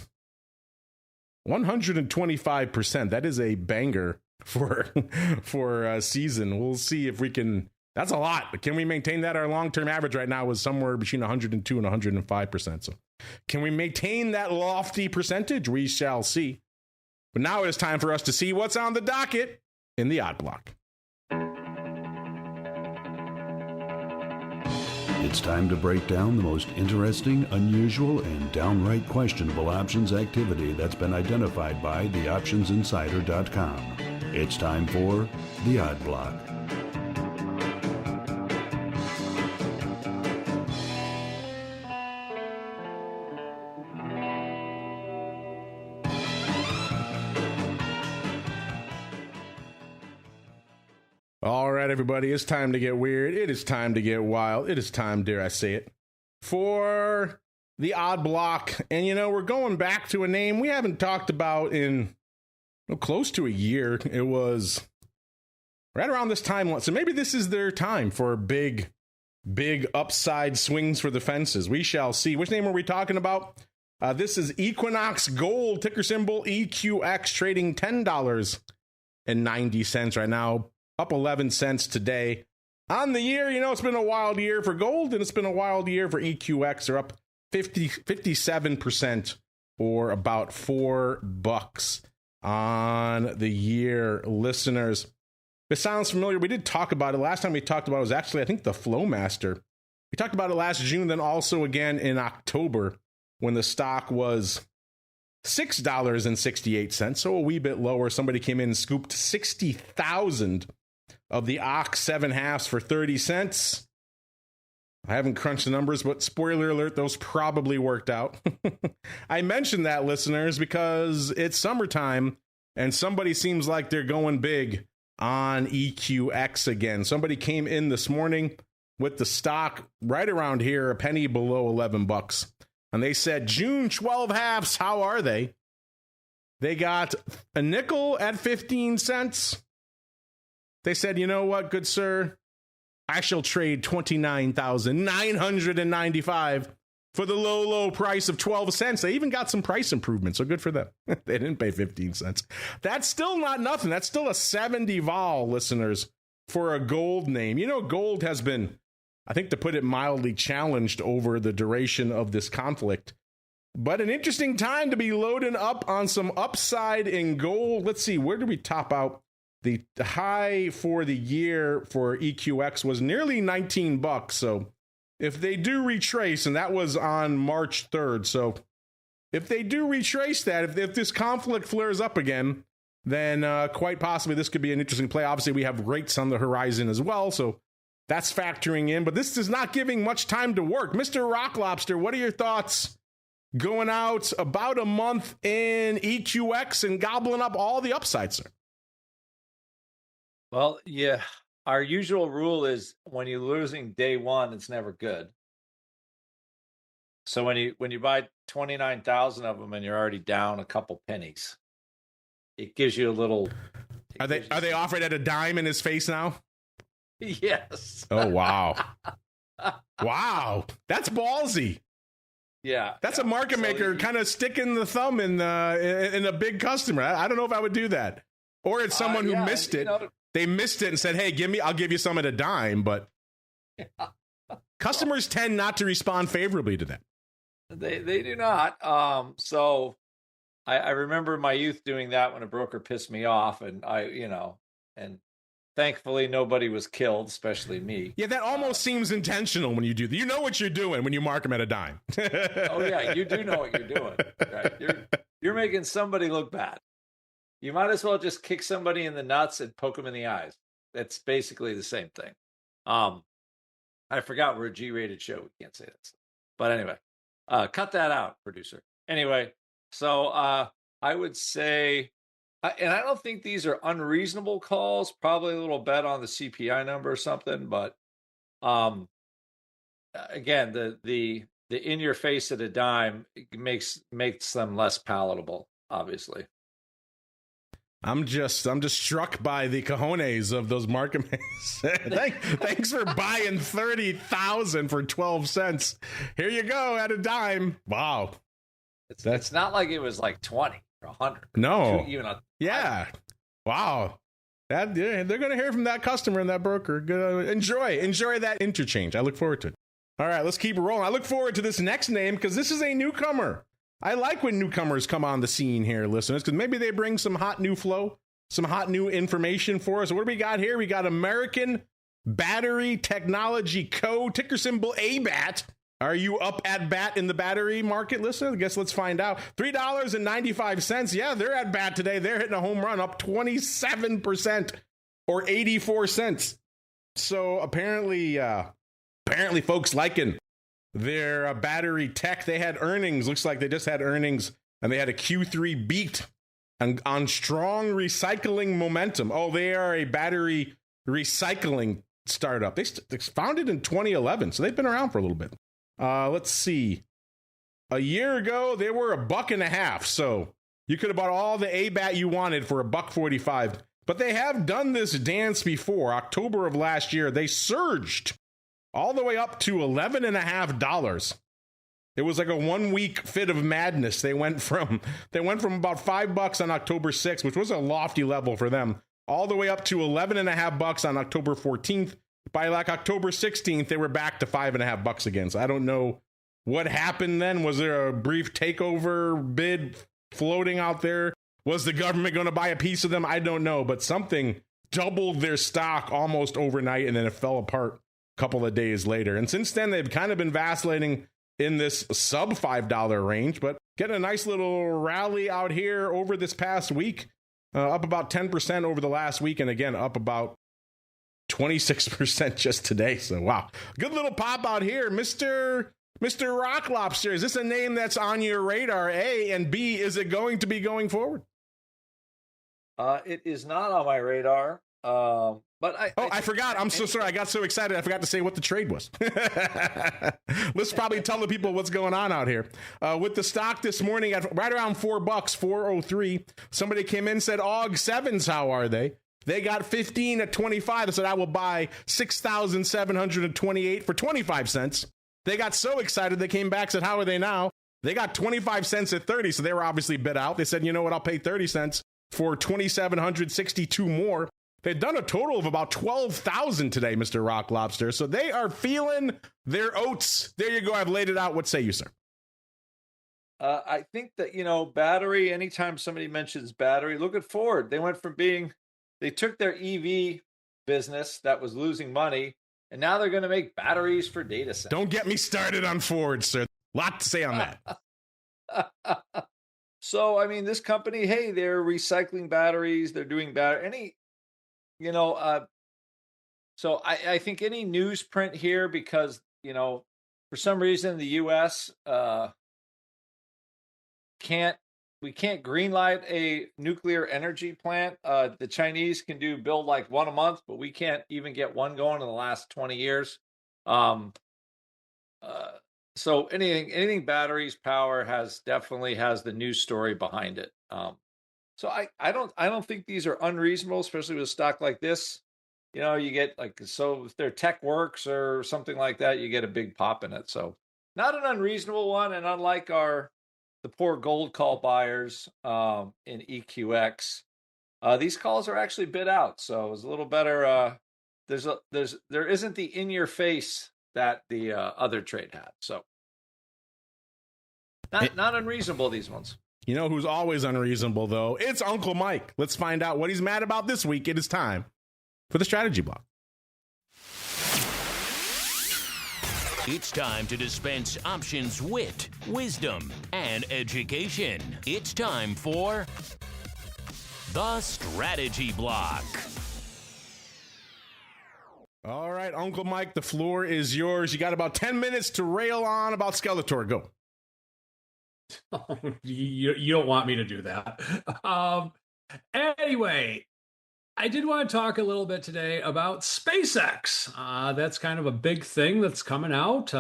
125%. That is a banger for a season. We'll see if we can. That's a lot. Can we maintain that? Our long-term average right now is somewhere between 102 and 105%. So can we maintain that lofty percentage? We shall see. But now it is time for us to see what's on the docket in the odd block. It's time to break down the most interesting, unusual, and downright questionable options activity that's been identified by theoptionsinsider.com. It's time for the Odd Block. All right, everybody, it's time to get weird. It is time to get wild. It is time, dare I say it, for the odd block. And, we're going back to a name we haven't talked about in close to a year. It was right around this time. So maybe this is their time for big upside swings for the fences. We shall see. Which name are we talking about? This is Equinox Gold, ticker symbol EQX, trading $10.90 right now. Up 11 cents today. On the year, it's been a wild year for gold, and it's been a wild year for EQX. They're up 57% or about $4 on the year. Listeners, it sounds familiar. We did talk about it. Last time we talked about it was actually, I think, the Flowmaster. We talked about it last June, then also again in October when the stock was $6.68, so a wee bit lower. Somebody came in and scooped 60,000 of the Ox 7/2 for 30 cents. I haven't crunched the numbers, but spoiler alert, those probably worked out. I mentioned that, listeners, because it's summertime and somebody seems like they're going big on EQX again. Somebody came in this morning with the stock right around here, a penny below $11. And they said, June 12/2, how are they? They got a nickel at 15 cents. They said, you know what, good sir, I shall trade $29,995 for the low price of 12 cents. They even got some price improvements, so good for them. They didn't pay 15 cents. That's still not nothing. That's still a 70 vol, listeners, for a gold name. Gold has been, I think to put it mildly, challenged over the duration of this conflict. But an interesting time to be loading up on some upside in gold. Let's see, where do we top out? The high for the year for EQX was nearly $19. So if they do retrace, and that was on March 3rd. So if they do retrace that, if this conflict flares up again, then quite possibly this could be an interesting play. Obviously, we have rates on the horizon as well. So that's factoring in. But this is not giving much time to work. Mr. Rock Lobster, what are your thoughts going out about a month in EQX and gobbling up all the upsides, sir? Well, yeah, our usual rule is when you're losing day one, it's never good. So when you buy 29,000 of them and you're already down a couple pennies, it gives you a little. Are they offered at a dime in his face now? Yes. Oh wow, wow, that's ballsy. Yeah, that's a market maker kind of sticking the thumb in a big customer. I don't know if I would do that, or it's someone who missed it. They missed it and said, hey, I'll give you some at a dime. But customers tend not to respond favorably to that. They do not. So I remember my youth doing that when a broker pissed me off, and and thankfully nobody was killed, especially me. Yeah, that almost seems intentional when you do that. You know what you're doing when you mark them at a dime. Oh yeah, you do know what you're doing. Right? You're making somebody look bad. You might as well just kick somebody in the nuts and poke them in the eyes. That's basically the same thing. I forgot we're a G-rated show. We can't say that. But anyway, cut that out, producer. Anyway, so I would say, and I don't think these are unreasonable calls. Probably a little bet on the CPI number or something. But again, the in your face at a dime makes them less palatable, obviously. I'm just struck by the cojones of those market makers. Thanks for buying 30,000 for 12 cents. Here you go at a dime. Wow. It's not like it was like 20 or 100. No. Even yeah. Wow. They're going to hear from that customer and that broker. Enjoy that interchange. I look forward to it. All right, let's keep it rolling. I look forward to this next name because this is a newcomer. I like when newcomers come on the scene here, listeners, because maybe they bring some hot new flow, some hot new information for us. What do we got here? We got American Battery Technology Co., ticker symbol ABAT. Are you up at bat in the battery market, listener? I guess let's find out. $3.95. Yeah, they're at bat today. They're hitting a home run, up 27% or 84 cents. So apparently folks liking their battery tech. They had earnings. Looks like they just had earnings, and they had a Q3 beat on strong recycling momentum. Oh, they are a battery recycling startup. They founded in 2011, so they've been around for a little bit. Let's see. A year ago, they were $1.50, so you could have bought all the ABAT you wanted for $1.45. But they have done this dance before. October of last year, they surged all the way up to $11.50. It was like a 1 week fit of madness. They went from about $5 on October 6th, which was a lofty level for them, all the way up to $11.50 on October 14th. By like October 16th, they were back to $5.50 again. So I don't know what happened then. Was there a brief takeover bid floating out there? Was the government going to buy a piece of them? I don't know, but something doubled their stock almost overnight, and then it fell apart couple of days later. And since then, they've kind of been vacillating in this sub $5 range, but getting a nice little rally out here over this past week, up about 10% over the last week, and again, up about 26% just today. So, wow. Good little pop out here. Mr. Rock Lobster, is this a name that's on your radar, A? And B, is it going to be going forward? It is not on my radar. But I forgot. I'm so sorry. I got so excited. I forgot to say what the trade was. Let's probably tell the people what's going on out here. With the stock this morning at right around $4, 403. Somebody came in and said, AUG 7s, how are they? They got 15 at 25. I said, I will buy 6,728 for 25 cents. They got so excited. They came back and said, how are they now? They got 25 cents at 30. So they were obviously bid out. They said, you know what? I'll pay 30 cents for 2,762 more. They've done a total of about 12,000 today, Mr. Rock Lobster. So they are feeling their oats. There you go. I've laid it out. What say you, sir? I think that, battery, anytime somebody mentions battery, look at Ford. They took their EV business that was losing money, and now they're going to make batteries for data centers. Don't get me started on Ford, sir. Lot to say on that. So, I mean, this company, hey, they're recycling batteries. They're doing battery. So I think any newsprint here, because, for some reason the U.S. can't greenlight a nuclear energy plant. The Chinese can build like one a month, but we can't even get one going in the last 20 years. So anything batteries, power definitely has the news story behind it. So I don't think these are unreasonable, especially with a stock like this. You get if their tech works or something like that, you get a big pop in it. So not an unreasonable one. And unlike the poor gold call buyers in EQX, these calls are actually bid out. So it was a little better. There isn't the in your face that the other trade had. So Not unreasonable, these ones. You know who's always unreasonable, though? It's Uncle Mike. Let's find out what he's mad about this week. It is time for the strategy block. It's time to dispense options, wit, wisdom, and education. It's time for the strategy block. All right, Uncle Mike, the floor is yours. You got about 10 minutes to rail on about Skeletor. Go. You don't want me to do that. Anyway, I did want to talk a little bit today about SpaceX. That's kind of a big thing that's coming out.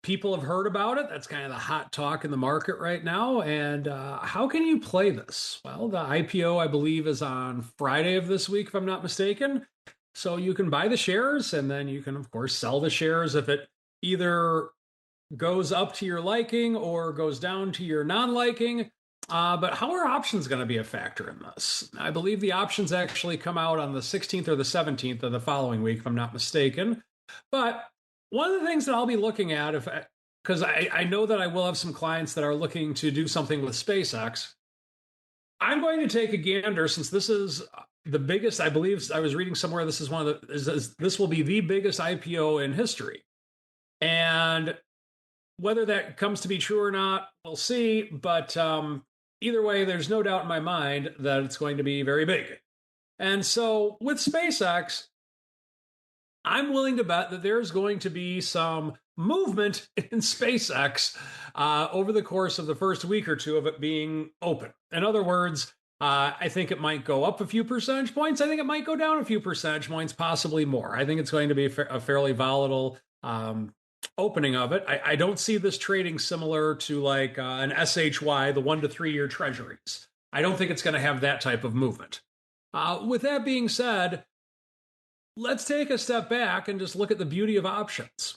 People have heard about it. That's kind of the hot talk in the market right now. And how can you play this? Well, the IPO, I believe, is on Friday of this week, if I'm not mistaken. So you can buy the shares, and then you can, of course, sell the shares if it either goes up to your liking or goes down to your non-liking. But how are options going to be a factor in this? I believe the options actually come out on the 16th or the 17th of the following week, if I'm not mistaken. But one of the things that I'll be looking at, because I know that I will have some clients that are looking to do something with SpaceX, I'm going to take a gander, since this is the biggest, I believe I was reading somewhere, this will be the biggest IPO in history. And whether that comes to be true or not, we'll see. But either way, there's no doubt in my mind that it's going to be very big. And so with SpaceX, I'm willing to bet that there's going to be some movement in SpaceX over the course of the first week or two of it being open. In other words, I think it might go up a few percentage points. I think it might go down a few percentage points, possibly more. I think it's going to be a fairly volatile opening of it. I don't see this trading similar to like an SHY, the 1 to 3 year treasuries. I don't think it's going to have that type of movement. With that being said, let's take a step back and just look at the beauty of options.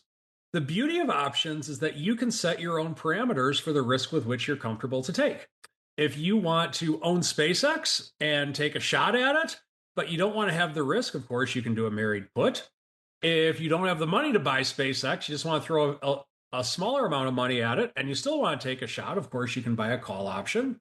The beauty of options is that you can set your own parameters for the risk with which you're comfortable to take. If you want to own SpaceX and take a shot at it, but you don't want to have the risk, of course, you can do a married put. If you don't have the money to buy SpaceX, you just want to throw a smaller amount of money at it, and you still want to take a shot, of course, you can buy a call option.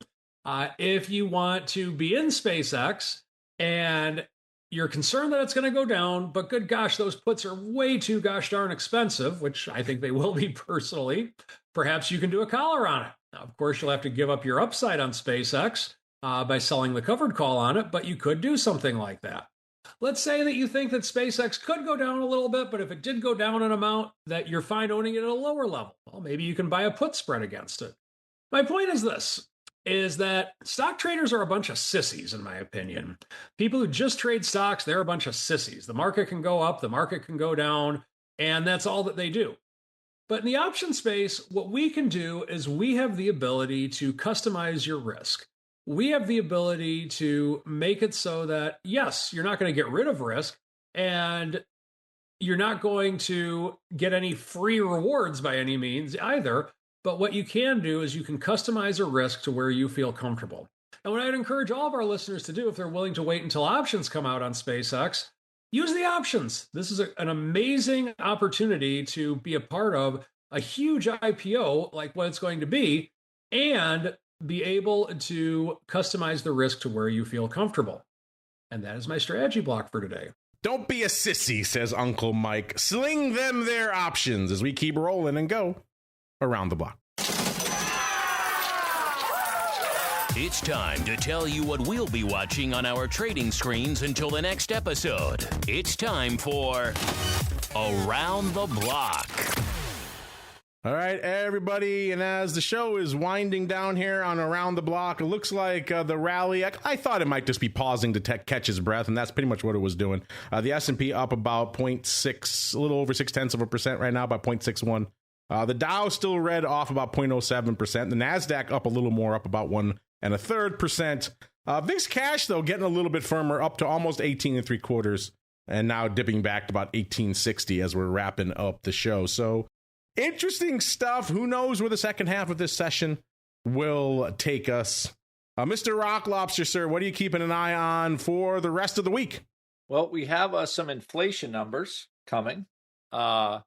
If you want to be in SpaceX and you're concerned that it's going to go down, but good gosh, those puts are way too gosh darn expensive, which I think they will be personally, perhaps you can do a collar on it. Now, of course, you'll have to give up your upside on SpaceX by selling the covered call on it, but you could do something like that. Let's say that you think that SpaceX could go down a little bit, but if it did go down an amount that you're fine owning it at a lower level, well, maybe you can buy a put spread against it. My point is this, is that stock traders are a bunch of sissies, in my opinion. People who just trade stocks, they're a bunch of sissies. The market can go up, the market can go down, and that's all that they do. But in the option space, what we can do is we have the ability to customize your risk. We have the ability to make it so that, yes, you're not going to get rid of risk, and you're not going to get any free rewards by any means either. But what you can do is you can customize a risk to where you feel comfortable. And what I'd encourage all of our listeners to do, if they're willing to wait until options come out on SpaceX, use the options. This is an amazing opportunity to be a part of a huge IPO like what it's going to be, and be able to customize the risk to where you feel comfortable. And that is my strategy block for today. Don't be a sissy, says Uncle Mike. Sling them their options as we keep rolling and go around the block. It's time to tell you what we'll be watching on our trading screens until the next episode. It's time for Around the Block. All right, everybody, and as the show is winding down here on Around the Block, it looks like the rally, I thought it might just be pausing to catch his breath, and that's pretty much what it was doing. The S&P up about 0.6, a little over 0.6% right now, about 0.61. The Dow still red, off about 0.07%. The NASDAQ up a little more, up about 1.33%. VIX cash, though, getting a little bit firmer, up to almost 18.75, and now dipping back to about 1860 as we're wrapping up the show. So interesting stuff. Who knows where the second half of this session will take us. Mr. Rock Lobster, sir, what are you keeping an eye on for the rest of the week? Well, we have some inflation numbers coming. The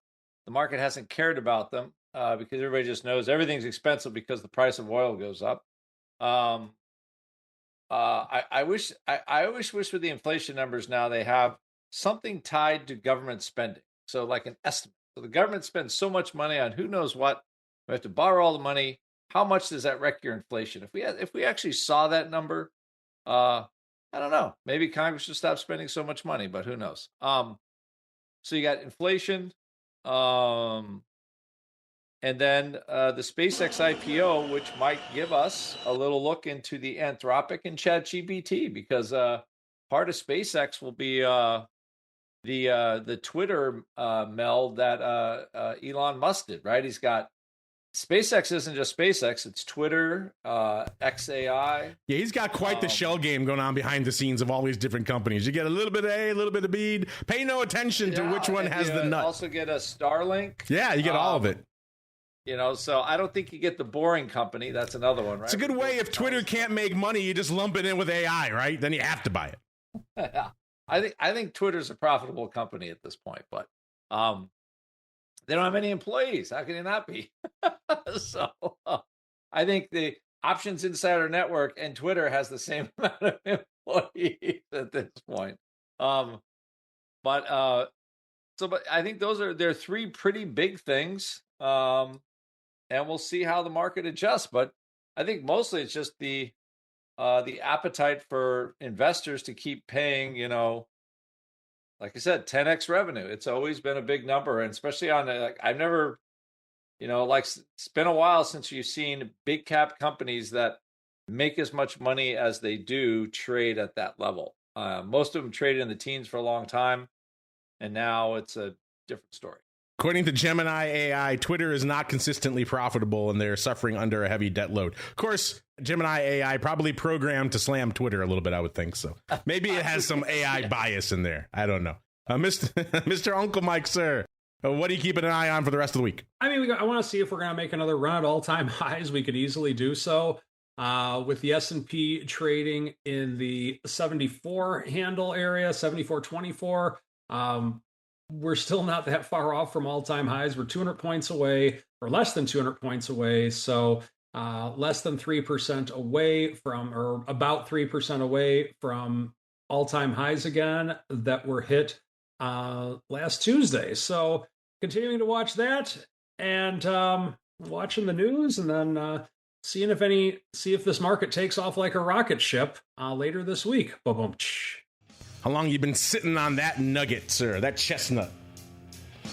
market hasn't cared about them because everybody just knows everything's expensive because the price of oil goes up. I always wish with the inflation numbers now they have something tied to government spending. So like an estimate. So the government spends so much money on who knows what. We have to borrow all the money. How much does that wreck your inflation? If we actually saw that number, I don't know. Maybe Congress should stop spending so much money, but who knows? So you got inflation, and then the SpaceX IPO, which might give us a little look into the Anthropic and ChatGPT, because part of SpaceX will be the Twitter meld that Elon Musk did, right? He's got SpaceX isn't just SpaceX; it's Twitter, XAI. Yeah, he's got quite the shell game going on behind the scenes of all these different companies. You get a little bit of A, a little bit of B. Pay no attention to which one has the nut. Also get a Starlink. Yeah, you get all of it. So I don't think you get the boring company. That's another one, right? It's a good way. If Twitter can't make money, you just lump it in with AI, right? Then you have to buy it. Yeah, I think Twitter's a profitable company at this point, but they don't have any employees. How can they not be? So I think the Options Insider Network and Twitter has the same amount of employees at this point. But I think they're three pretty big things. And we'll see how the market adjusts. But I think mostly it's just the appetite for investors to keep paying, like I said, 10x revenue. It's always been a big number, and especially on I've never, it's been a while since you've seen big cap companies that make as much money as they do trade at that level. Most of them traded in the teens for a long time, and now it's a different story. According to Gemini AI, Twitter is not consistently profitable, and they're suffering under a heavy debt load. Of course, Gemini AI probably programmed to slam Twitter a little bit, I would think. So maybe it has some AI bias in there. I don't know. Mr. Uncle Mike, sir, what are you keeping an eye on for the rest of the week? I mean, I want to see if we're going to make another run at all-time highs. We could easily do so. With the S&P trading in the 74 handle area, 74.24. We're still not that far off from all-time highs. We're 200 points away, or less than 200 points away. So less than 3% away from, or about 3% away from all-time highs again that were hit last Tuesday. So continuing to watch that and watching the news, and then see if this market takes off like a rocket ship later this week. Boom. How long you been sitting on that nugget, sir? That chestnut?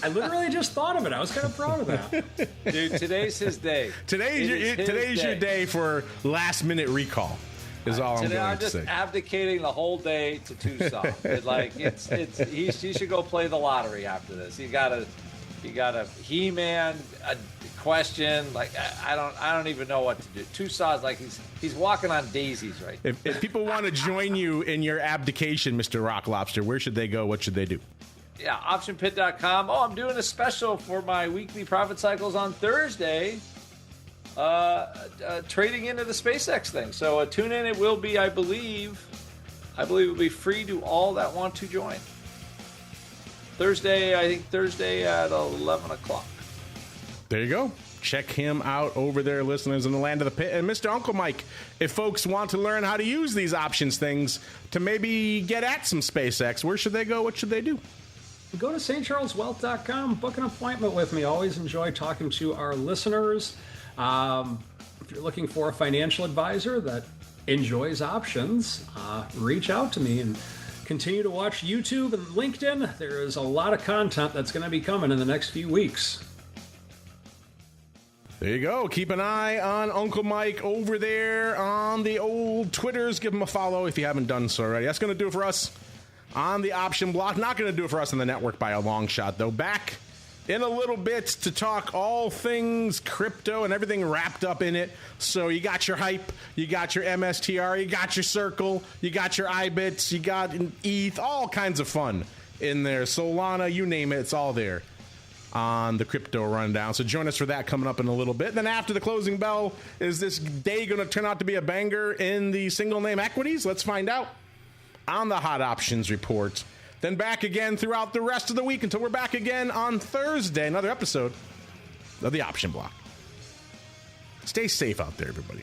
I literally just thought of it. I was kind of proud of that. Dude, today's his day. Today's your day for last minute recall. Is all I'm going to say. I'm just abdicating the whole day to Tosaw. He should go play the lottery after this. You got a He-Man a question. Like I don't even know what to do. Tosaw's like he's walking on daisies right now. If people want to join you in your abdication, Mr. Rock Lobster, where should they go? What should they do? Yeah, optionpit.com. I'm doing a special for my weekly profit cycles on Thursday. Trading into the SpaceX thing. So tune in. It will be, I believe it will be free to all that want to join. Thursday at 11 o'clock. There you go. Check him out over there, listeners, in the land of the pit. And Mr. Uncle Mike, if folks want to learn how to use these options things to maybe get at some SpaceX, where should they go? What should they do? Go to stcharleswealth.com, book an appointment with me. Always enjoy talking to our listeners. If you're looking for a financial advisor that enjoys options, reach out to me and continue to watch YouTube and LinkedIn. There is a lot of content that's going to be coming in the next few weeks. There you go. Keep an eye on Uncle Mike over there on the old Twitters. Give him a follow if you haven't done so already. That's going to do it for us on the option block. Not going to do it for us on the network by a long shot, though. Back in a little bit to talk all things crypto and everything wrapped up in it. So you got your hype, you got your MSTR, you got your Circle, you got your IBITs, you got ETH, all kinds of fun in there. Solana, you name it, it's all there on the crypto rundown. So join us for that coming up in a little bit. Then after the closing bell, is this day going to turn out to be a banger in the single name equities? Let's find out on the Hot Options Report. Then back again throughout the rest of the week until we're back again on Thursday. Another episode of the option block. Stay safe out there, everybody.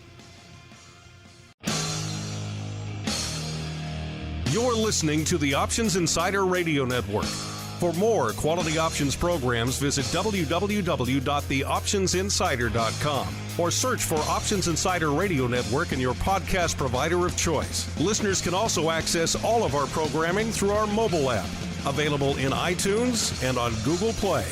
You're listening to the Options Insider Radio Network. For more quality options programs, visit www.theoptionsinsider.com or search for Options Insider Radio Network in your podcast provider of choice. Listeners can also access all of our programming through our mobile app, available in iTunes and on Google Play.